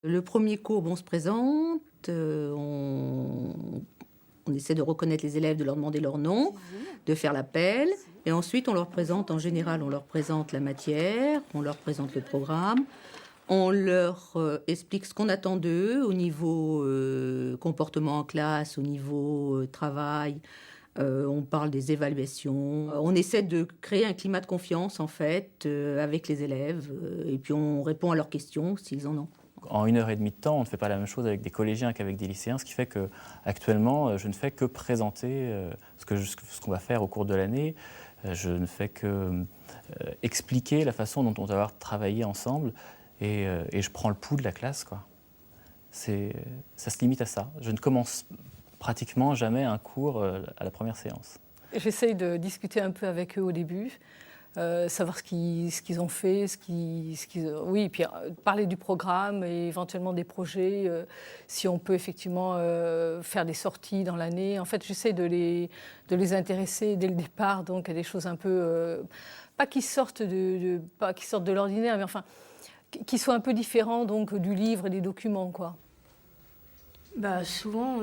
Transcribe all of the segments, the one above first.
Le premier cours, on se présente, on essaie de reconnaître les élèves, de leur demander leur nom, de faire l'appel. Et ensuite, on leur présente, en général, on leur présente la matière, on leur présente le programme. On leur explique ce qu'on attend d'eux au niveau comportement en classe, au niveau travail. On parle des évaluations. On essaie de créer un climat de confiance, en fait, avec les élèves. Et puis, on répond à leurs questions, s'ils en ont. En 1 heure et demie de temps, on ne fait pas la même chose avec des collégiens qu'avec des lycéens, ce qui fait qu'actuellement, je ne fais que présenter ce qu'on va faire au cours de l'année. Je ne fais que expliquer la façon dont on va travailler ensemble et je prends le pouls de la classe, quoi. Ça se limite à ça. Je ne commence pratiquement jamais un cours à la première séance. J'essaye de discuter un peu avec eux au début. Savoir ce qu'ils ont fait, oui, puis parler du programme et éventuellement des projets, si on peut effectivement faire des sorties dans l'année. En fait, j'essaie de les intéresser dès le départ, donc à des choses un peu, pas qui sortent de l'ordinaire, mais enfin, qui soient un peu différents donc, du livre et des documents, quoi. Souvent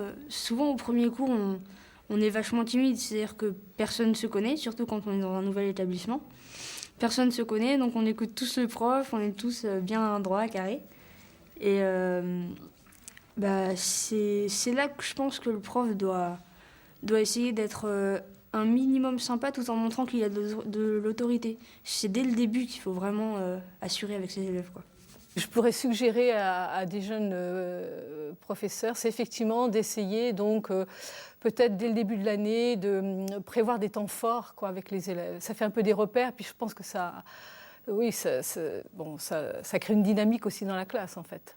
au premier cours, on est vachement timide, c'est-à-dire que personne ne se connaît, surtout quand on est dans un nouvel établissement. Personne ne se connaît, donc on écoute tous le prof, on est tous bien droits, carrés. Et c'est là que je pense que le prof doit essayer d'être un minimum sympa tout en montrant qu'il a de l'autorité. C'est dès le début qu'il faut vraiment assurer avec ses élèves, quoi. Je pourrais suggérer à des jeunes professeurs, c'est effectivement d'essayer donc peut-être dès le début de l'année de prévoir des temps forts, quoi, avec les élèves. Ça fait un peu des repères, puis je pense que ça crée une dynamique aussi dans la classe, en fait.